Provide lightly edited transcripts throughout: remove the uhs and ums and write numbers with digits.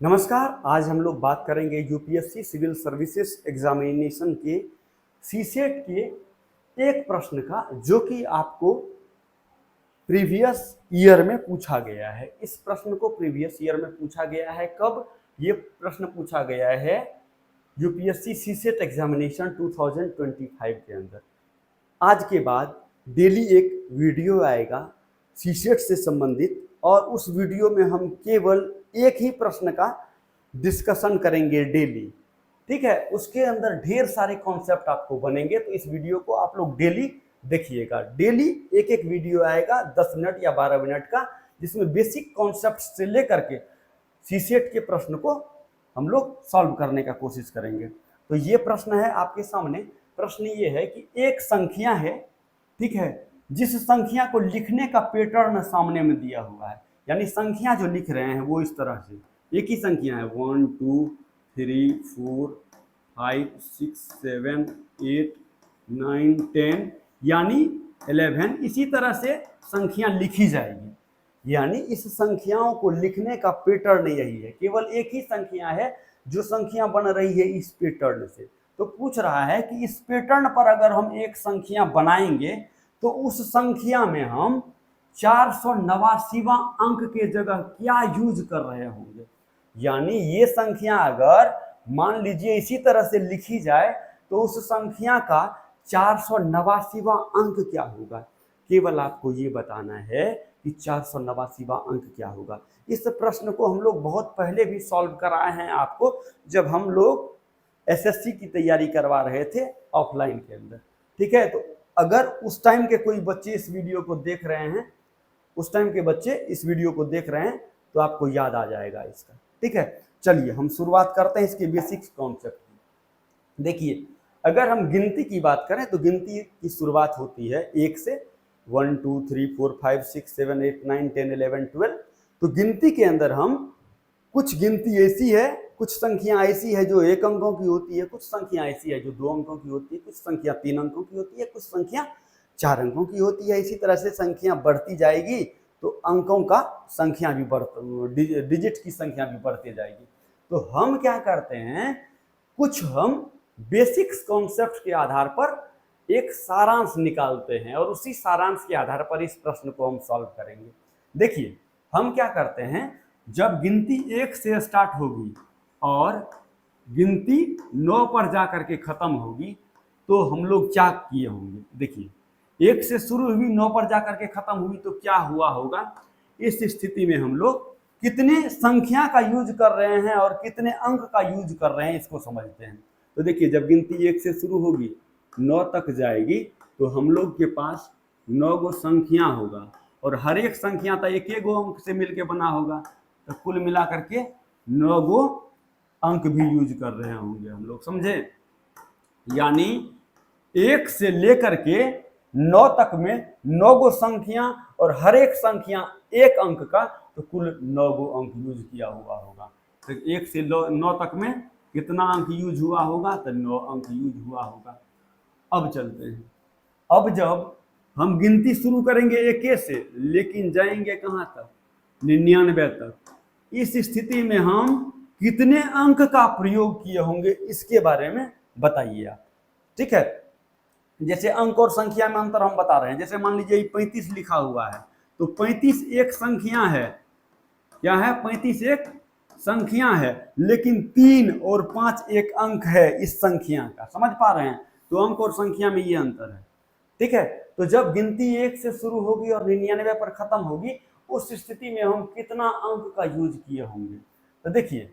नमस्कार। आज हम लोग बात करेंगे यूपीएससी सिविल सर्विसेज एग्जामिनेशन के सीसेट के एक प्रश्न का, जो कि आपको प्रीवियस ईयर में पूछा गया है। इस प्रश्न को प्रीवियस ईयर में पूछा गया है। कब ये प्रश्न पूछा गया है? यूपीएससी सीसेट एग्जामिनेशन 2025 के अंदर। आज के बाद डेली एक वीडियो आएगा सीसेट से संबंधित, और उस वीडियो में हम केवल एक ही प्रश्न का डिस्कशन करेंगे डेली। ठीक है, उसके अंदर ढेर सारे कॉन्सेप्ट आपको बनेंगे, तो इस वीडियो को आप लोग डेली देखिएगा। डेली एक एक वीडियो आएगा 10 मिनट या 12 मिनट का, जिसमें बेसिक कॉन्सेप्ट से लेकर के सीसेट के प्रश्न को हम लोग सॉल्व करने का कोशिश करेंगे। तो ये प्रश्न है आपके सामने। प्रश्न ये है कि एक संख्या है, ठीक है, जिस संख्या को लिखने का पैटर्न सामने में दिया हुआ है, यानी संख्या जो लिख रहे हैं वो इस तरह से एक ही संख्या है 1 2 3 4 5 6 7 8 9 10 यानी 11। इसी तरह से संख्या लिखी जाएगी, यानी इस संख्याओं को लिखने का पैटर्न यही है। केवल एक ही संख्या है जो संख्या बन रही है इस पैटर्न से। तो पूछ रहा है कि इस पैटर्न पर अगर हम एक संख्या बनाएंगे तो उस संख्या में हम 489वां अंक के जगह क्या यूज कर रहे होंगे। यानी ये संख्या अगर मान लीजिए इसी तरह से लिखी जाए तो उस संख्या का 489वां अंक क्या होगा। केवल आपको ये बताना है कि 489वां अंक क्या होगा। इस प्रश्न को हम लोग बहुत पहले भी सॉल्व कराए हैं आपको, जब हम लोग एसएससी की तैयारी करवा रहे थे ऑफलाइन के अंदर। ठीक है, तो अगर उस टाइम के कोई बच्चे इस वीडियो को देख रहे हैं, उस टाइम के बच्चे इस वीडियो को देख रहे हैं, तो आपको याद आ जाएगा इसका। ठीक है, चलिए हम शुरुआत करते हैं इसके बेसिक्स कॉन्सेप्ट की। देखिए, अगर हम गिनती की बात करें तो गिनती की शुरुआत होती है 1 से। 1 2 3 4 5 6 7 8 9 10 11 12। तो गिनती के अंदर हम कुछ गिनती ऐसी है, कुछ संख्या ऐसी है जो 1 अंकों की होती है, कुछ संख्या ऐसी है जो 2 अंकों की होती है, कुछ संख्या 3 अंकों की होती है, कुछ संख्या 4 अंकों की होती है। इसी तरह से संख्या बढ़ती जाएगी तो अंकों का संख्या भी डिजिट की संख्या भी बढ़ती जाएगी। तो हम क्या करते हैं, कुछ हम बेसिक्स कॉन्सेप्ट के आधार पर एक सारांश निकालते हैं, और उसी सारांश के आधार पर इस प्रश्न को हम सॉल्व करेंगे। देखिए, हम क्या करते हैं, जब गिनती 1 से स्टार्ट होगी और गिनती 9 पर जा करके खत्म होगी, तो हम लोग क्या किए होंगे। देखिए, 1 से शुरू हुई 9 पर जा करके खत्म हुई, तो क्या हुआ होगा। इस स्थिति में हम लोग कितने संख्या का यूज कर रहे हैं और कितने अंक का यूज कर रहे हैं, इसको समझते हैं। तो देखिए, जब गिनती 1 से शुरू होगी 9 तक जाएगी, तो हम लोग के पास 9 गो संख्या होगा, और हर एक संख्या तो एक एक गो अंक से मिलके बना होगा, तो कुल मिला करके 9 गो अंक भी यूज कर रहे होंगे हम लोग, समझे। यानी 1 से लेकर के 9 तक में 9 गो संख्या, और हर एक संख्या एक अंक का, तो कुल 9 गो अंक यूज किया हुआ होगा। तो 1 से 9 तक में कितना अंक यूज हुआ होगा, तो 9 अंक यूज हुआ होगा। अब चलते हैं, अब जब हम गिनती शुरू करेंगे 1 से, लेकिन जाएंगे कहाँ तक, 99 तक। इस स्थिति में हम कितने अंक का प्रयोग किए होंगे, इसके बारे में बताइए आप। ठीक है, जैसे अंक और संख्या में अंतर हम बता रहे हैं। जैसे मान लीजिए 35 लिखा हुआ है, तो 35 एक संख्या है। क्या है? 35 एक संख्या है, लेकिन 3 और 5 एक अंक है इस संख्या का। समझ पा रहे हैं? तो अंक और संख्या में ये अंतर है। ठीक है, तो जब गिनती 1 से शुरू होगी और 99 पर खत्म होगी, उस स्थिति में हम कितना अंक का यूज किए होंगे। तो देखिए,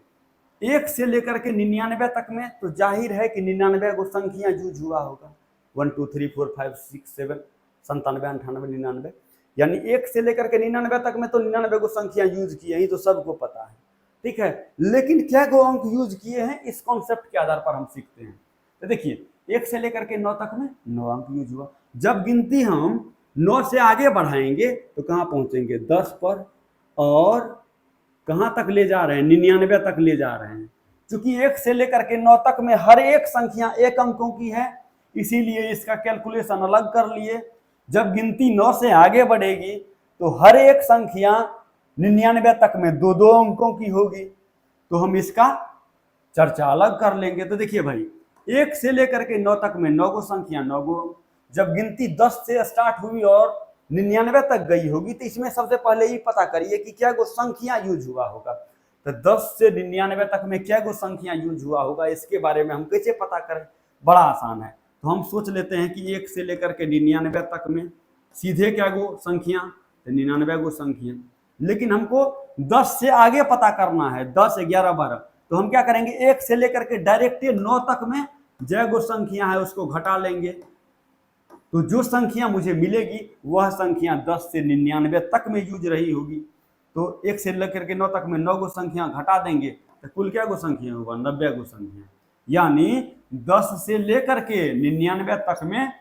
1 से लेकर के 99 तक में तो जाहिर है कि 99 को संख्या यूज हुआ होगा। 1 2 3 4 5 6 7 97 98 99, यानी 1 से लेकर के 99 तक में तो 99 को संख्या यूज किए ही, तो सबको पता है। ठीक है, लेकिन क्या गो अंक यूज किए हैं, इस कॉन्सेप्ट के आधार पर हम सीखते हैं। तो देखिए, 1 से लेकर के 9 तक में 9 अंक यूज हुआ। जब गिनती हम 9 से आगे बढ़ाएंगे तो कहाँ पहुंचेंगे, 10 पर, और कहाँ तक ले जा रहे हैं, 99 तक ले जा रहे हैं। क्योंकि 1 से लेकर के 9 तक में हर एक संख्या एक अंकों की है, इसीलिए इसका कैलकुलेशन अलग कर लिए। जब गिनती 9 से आगे बढ़ेगी तो हर एक संख्या 99 तक में 2-2 अंकों की होगी। तो हम इसका चर्चा अलग कर लेंगे। तो देखिए भाई, 1 से लेकर के 9 तक में 9 गो संख्या, 9 गो। जब गिनती 10 से स्टार्ट हुई और 99 तक गई होगी, तो इसमें सबसे पहले ये पता करिए कि क्या गो संख्या यूज हुआ होगा। तो 10 से 99 तक में क्या गो संख्या यूज हुआ होगा, इसके बारे में हम कैसे पता करें? बड़ा आसान है। तो हम सोच लेते हैं कि 1 से लेकर के 99 तक में सीधे क्या गो संख्या, तो 99 गो संख्या। लेकिन हमको 10 से आगे पता करना है, 10, 11, 12। तो हम क्या करेंगे, 1 से लेकर के डायरेक्ट 9 तक में जय गो संख्या है उसको घटा लेंगे। तो जो संख्या मुझे मिलेगी वह संख्या 10 से 99 तक में यूज रही होगी। तो 1 से लेकर के 9 तक में 9 गो संख्या घटा देंगे, तो कुल क्या गो संख्या होगा, 90 गो संख्या। यानी 10 से लेकर के 99 तक में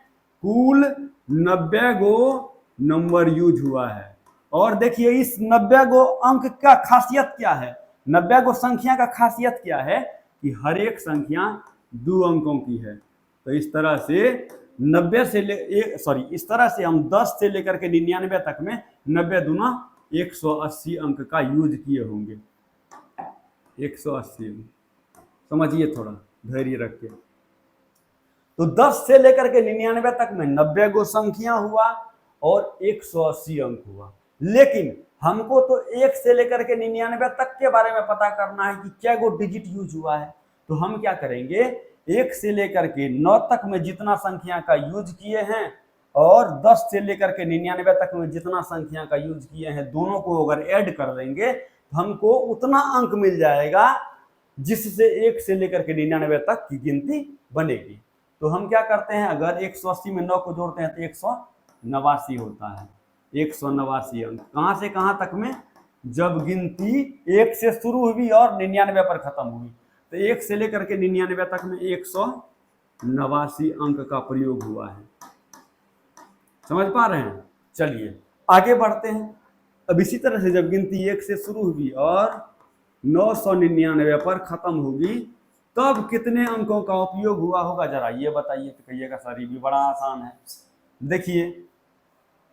कुल 90 गो नंबर यूज हुआ है। और देखिए इस 90 गो अंक का खासियत क्या है, 90 गो संख्या का खासियत क्या है कि हर एक संख्या 2 अंकों की है। तो इस तरह से 90 से इस तरह से हम 10 से लेकर के 99 तक में 90 दूना 180 अंक का यूज किए होंगे। 180 अंक, समझिए थोड़ा धैर्य रख के। तो 10 से लेकर के 99 तक में 90 गो संख्या हुआ और 180 अंक हुआ। लेकिन हमको तो 1 से लेकर के 99 तक के बारे में पता करना है कि क्या गो डिजिट यूज हुआ है। तो हम क्या करेंगे, 1 से लेकर के 9 तक में जितना संख्या का यूज किए हैं और 10 से लेकर के 99 तक में जितना संख्या का यूज किए हैं, दोनों को अगर ऐड कर देंगे तो हमको उतना अंक मिल जाएगा जिससे 1 से लेकर के 99 तक की गिनती बनेगी। तो हम क्या करते हैं, अगर 180 में 9 को जोड़ते हैं तो 189 होता है। 189 अंक कहाँ से कहाँ तक में, जब गिनती 1 से शुरू हुई और 99 पर खत्म हुई। तो 1 से लेकर के 99 तक में 189 अंक का प्रयोग हुआ है। समझ पा रहे हैं? चलिए आगे बढ़ते हैं। अब इसी तरह से जब गिनती 1 से शुरू हुई और 999 पर खत्म होगी, तब कितने अंकों का उपयोग हुआ होगा, जरा ये बताइए। तो कहिएगा सर ये भी बड़ा आसान है। देखिए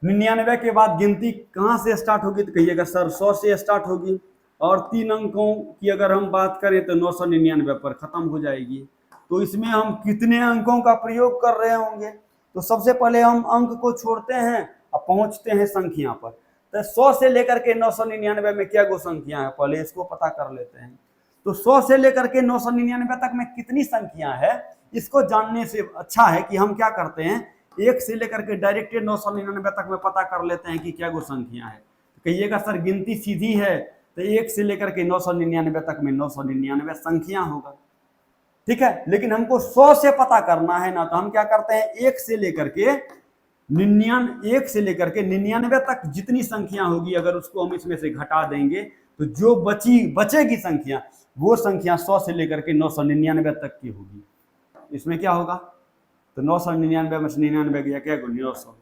99 के बाद गिनती कहाँ से स्टार्ट होगी, तो कहिएगा सर 100 से स्टार्ट होगी। और 3 अंकों की अगर हम बात करें तो 999 पर खत्म हो जाएगी। तो इसमें हम कितने अंकों का प्रयोग कर रहे होंगे, तो सबसे पहले हम अंक को छोड़ते हैं और पहुंचते हैं संख्या पर। तो 100 से लेकर के 999 में क्या गो संख्या है, पहले इसको पता कर लेते हैं। तो 100 से लेकर के 999 तक में कितनी संख्या है, इसको जानने से अच्छा है कि हम क्या करते हैं, 1 से लेकर के डायरेक्ट 999 तक में पता कर लेते हैं कि क्या गो संख्या है। तो कहिएगा सर गिनती सीधी है, तो 1 से लेकर के 999 तक में 999 संख्या होगा। ठीक है, लेकिन हमको 100 से पता करना है ना, तो हम क्या करते हैं, 1 से लेकर के 99 तक जितनी संख्या होगी, अगर उसको हम इसमें से घटा देंगे तो जो बचेगी संख्या, वो संख्या 100 से लेकर के 999 तक की होगी। इसमें क्या होगा, तो 999 में से 99 गया क्या, 900।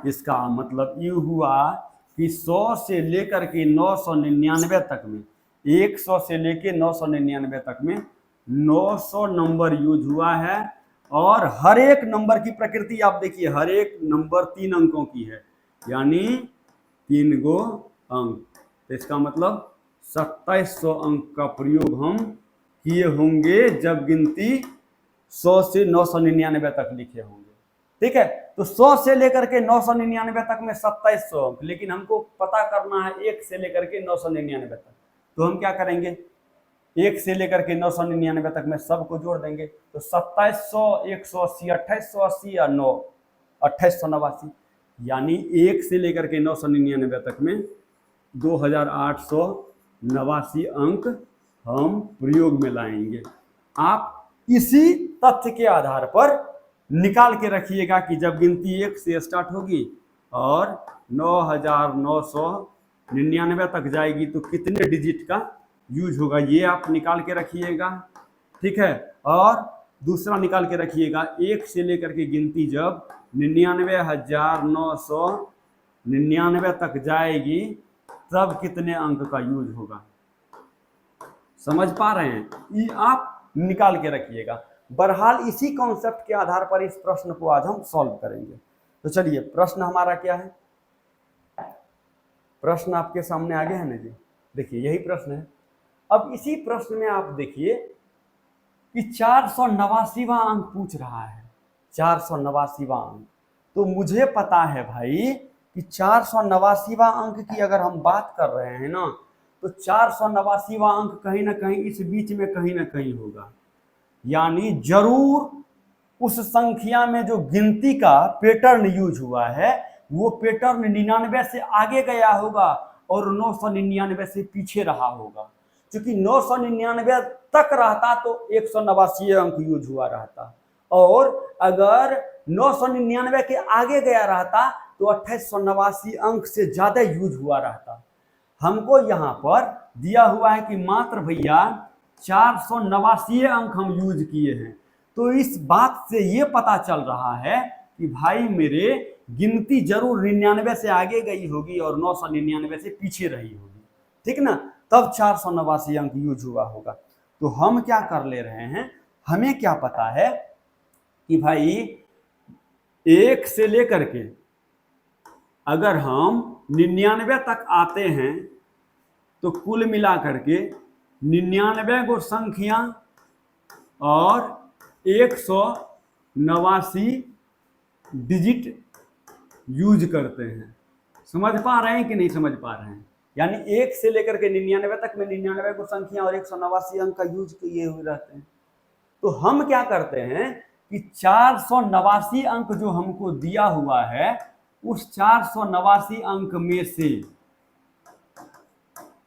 इसका मतलब ये हुआ कि 100 से लेकर के 999 तक में, 100 से लेकर 999 तक में 900 नंबर यूज हुआ है। और हर एक नंबर की प्रकृति आप देखिए, हर एक नंबर 3 अंकों की है, यानी 3 गो अंक। तो इसका मतलब 2700 अंक का प्रयोग हम किए होंगे जब गिनती 100 से 999 तक लिखे होंगे। ठीक है, तो 100 से लेकर के 999 तक में 2700 अंक, लेकिन हमको पता करना है 1 से लेकर के 999 तक। तो हम क्या करेंगे, 1 से लेकर के 999 तक में सबको जोड़ देंगे। तो 2700, 180, 2880 और 9, 2889, यानी 1 से लेकर के 999 तक में 2889 अंक हम प्रयोग में लाएंगे। आप इसी तथ्य के आधार पर निकाल के रखिएगा कि जब गिनती 1 से स्टार्ट होगी और 9999 तक जाएगी तो कितने डिजिट का यूज होगा, ये आप निकाल के रखिएगा। ठीक है, और दूसरा निकाल के रखिएगा, 1 से लेकर के गिनती जब 99,999 तक जाएगी तब कितने अंक का यूज होगा। समझ पा रहे हैं, ये आप निकाल के रखिएगा। बहरहाल इसी कॉन्सेप्ट के आधार पर इस प्रश्न को आज हम सॉल्व करेंगे। तो चलिए, प्रश्न हमारा क्या है, प्रश्न आपके सामने आगे है ना जी, देखिए यही प्रश्न है। अब इसी प्रश्न में आप देखिए कि 489वां अंक पूछ रहा है, 489वां अंक। तो मुझे पता है भाई कि 489वां अंक की अगर हम बात कर रहे हैं ना, तो 489वां अंक कहीं ना कहीं इस बीच में कहीं ना कहीं होगा, यानी जरूर उस संख्या में जो गिनती का पैटर्न यूज हुआ है वो पैटर्न 99 से आगे गया होगा और 999 से पीछे रहा होगा। क्योंकि 999 तक रहता तो 189 अंक यूज हुआ रहता, और अगर 999 के आगे गया रहता तो 2889 अंक से ज्यादा यूज हुआ रहता। हमको यहाँ पर दिया हुआ है कि मात्र भैया 489 अंक हम यूज किए हैं। तो इस बात से ये पता चल रहा है कि भाई मेरे गिनती जरूर 99 से आगे गई होगी और 999 से पीछे रही होगी, ठीक ना, तब 489 अंक यूज हुआ होगा। तो हम क्या कर ले रहे हैं, हमें क्या पता है कि भाई 1 से लेकर के अगर हम 99 तक आते हैं तो कुल मिला करके 99 गो संख्या और 189 डिजिट यूज करते हैं। समझ पा रहे हैं कि नहीं समझ पा रहे हैं? यानी 1 से लेकर के 99 तक में 99 को संख्या और 189 अंक का यूज किए हुए रहते हैं। तो हम क्या करते हैं कि 489 अंक जो हमको दिया हुआ है उस 489 अंक में से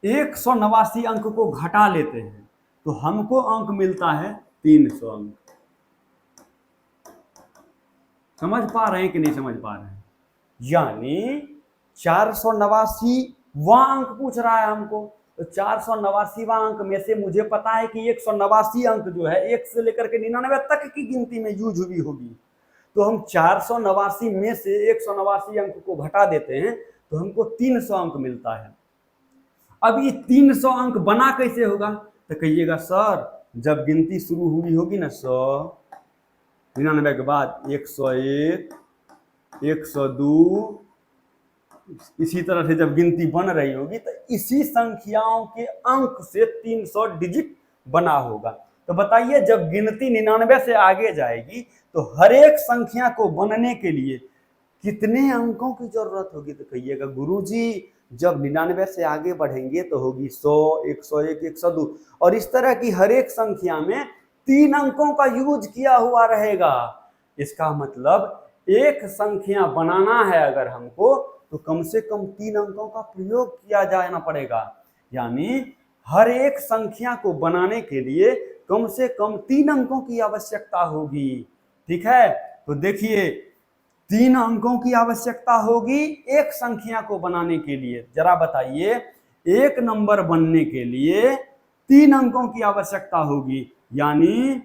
189 अंक को घटा लेते हैं तो हमको अंक मिलता है 300 अंक। समझ पा रहे हैं कि नहीं समझ पा रहे हैं? यानी 489वां अंक पूछ रहा है हमको, तो 489वां अंक में से मुझे पता है कि 189 अंक जो है 1 से लेकर के 99 तक की गिनती में यूज हुई होगी। तो हम 489 में से 189 अंक को घटा देते हैं तो हमको 300 अंक मिलता है। अब ये 300 अंक बना कैसे होगा? तो कहिएगा सर जब गिनती शुरू हुई होगी ना 100, 99 के बाद 101, 102, इसी तरह से जब गिनती बन रही होगी तो इसी संख्याओं के अंक से 300 डिजिट बना होगा। तो बताइए जब गिनती 99 से आगे जाएगी तो हर एक संख्या को बनने के लिए कितने अंकों की जरूरत होगी? तो कहिएगा गुरुजी जब 99 से आगे बढ़ेंगे तो होगी 100, 101, 102, और इस तरह की हर एक संख्या में 3 अंकों का यूज किया हुआ रहेगा। इसका मतलब एक संख्या बनाना है अगर हमको तो कम से कम 3 अंकों का प्रयोग किया जाना पड़ेगा। यानी हर एक संख्या को बनाने के लिए कम से कम 3 अंकों की आवश्यकता होगी। ठीक है, तो देखिए 3 अंकों की आवश्यकता होगी एक संख्या को बनाने के लिए। जरा बताइए एक नंबर बनने के लिए 3 अंकों की आवश्यकता होगी, यानी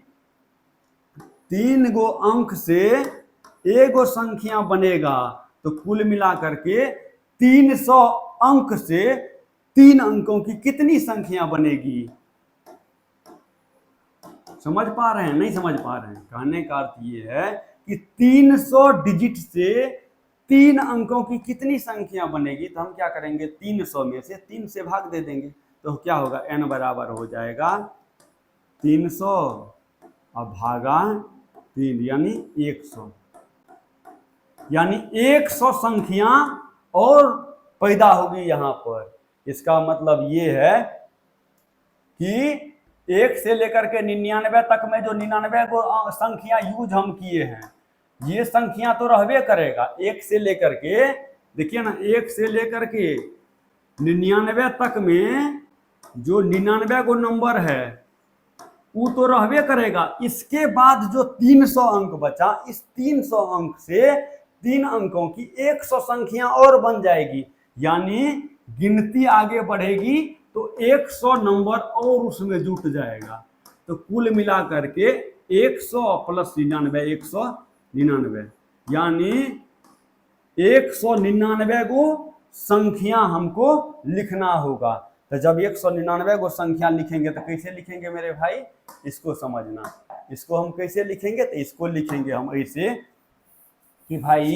3 गो अंक से एगो संख्या बनेगा तो कुल मिला करके 300 अंक से 3 अंकों की कितनी संख्या बनेगी? समझ पा रहे हैं नहीं समझ पा रहे हैं? कहने का अर्थ ये है कि 300 डिजिट से 3 अंकों की कितनी संख्या बनेगी? तो हम क्या करेंगे 300 में से 3 से भाग दे देंगे तो क्या होगा n बराबर हो जाएगा 300 और भागा 3 यानी 100। यानी 100 संख्या और पैदा होगी यहाँ पर। इसका मतलब ये है कि 1 से लेकर के 99 तक में जो 99 को संख्या यूज हम किए हैं ये संख्या तो रहबे करेगा। 1 से लेकर के देखिए ना 1 से लेकर के 99 तक में जो 99 को नंबर है वो तो रहबे करेगा। इसके बाद जो 300 अंक बचा इस 300 अंक से 3 अंकों की 100 संख्या और बन जाएगी, यानी गिनती आगे बढ़ेगी तो 100 नंबर और उसमें जुट जाएगा। तो कुल मिला करके 100 प्लस 99 199, यानी 199 को संख्या हमको लिखना होगा। तो जब 199 को संख्या लिखेंगे तो कैसे लिखेंगे मेरे भाई? इसको समझना। इसको हम कैसे लिखेंगे? तो इसको लिखेंगे हम ऐसे कि भाई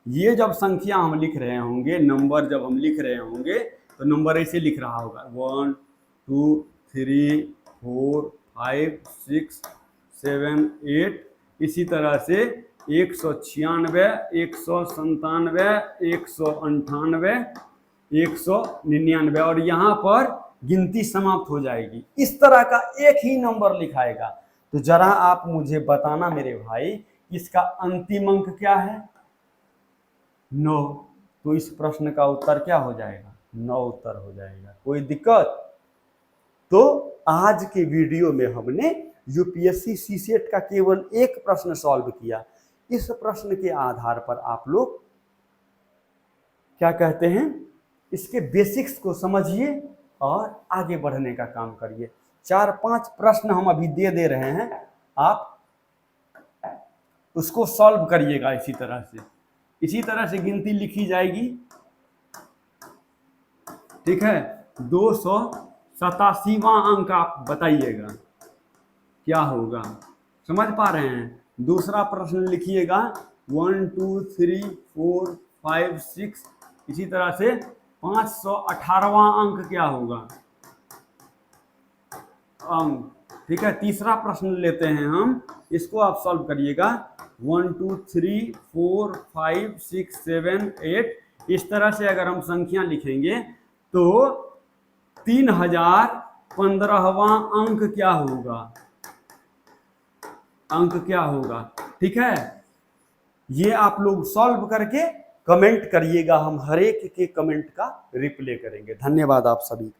ये जब संख्या हम लिख रहे होंगे, नंबर जब हम लिख रहे होंगे तो नंबर ऐसे लिख रहा होगा 1 2 3 4 5 6 7 8, इसी तरह से 196, 197, 198, 199 और यहाँ पर गिनती समाप्त हो जाएगी। इस तरह का एक ही नंबर लिखाएगा। तो जरा आप मुझे बताना मेरे भाई, इसका अंतिम अंक क्या है? 9। तो इस प्रश्न का उत्तर क्या हो जाएगा? 9 उत्तर हो जाएगा। कोई दिक्कत? तो आज के वीडियो में हमने यूपीएससी सीसेट का केवल एक प्रश्न सॉल्व किया। इस प्रश्न के आधार पर आप लोग क्या कहते हैं, इसके बेसिक्स को समझिए और आगे बढ़ने का काम करिए। 4-5 प्रश्न हम अभी दे रहे हैं, आप उसको सॉल्व करिएगा। इसी तरह से गिनती लिखी जाएगी। ठीक है, 287वां अंक आप बताइएगा क्या होगा। समझ पा रहे हैं? दूसरा प्रश्न लिखिएगा 1 2 3 4 5 6, इसी तरह से 518वां अंक क्या होगा? अंक। ठीक है, तीसरा प्रश्न लेते हैं हम, इसको आप सॉल्व करिएगा। 1 2 3 4 5 6 7 8, इस तरह से अगर हम संख्या लिखेंगे तो 3015वां अंक क्या होगा? अंक क्या होगा? ठीक है, ये आप लोग सॉल्व करके कमेंट करिएगा। हम हर एक के कमेंट का रिप्लाई करेंगे। धन्यवाद आप सभी।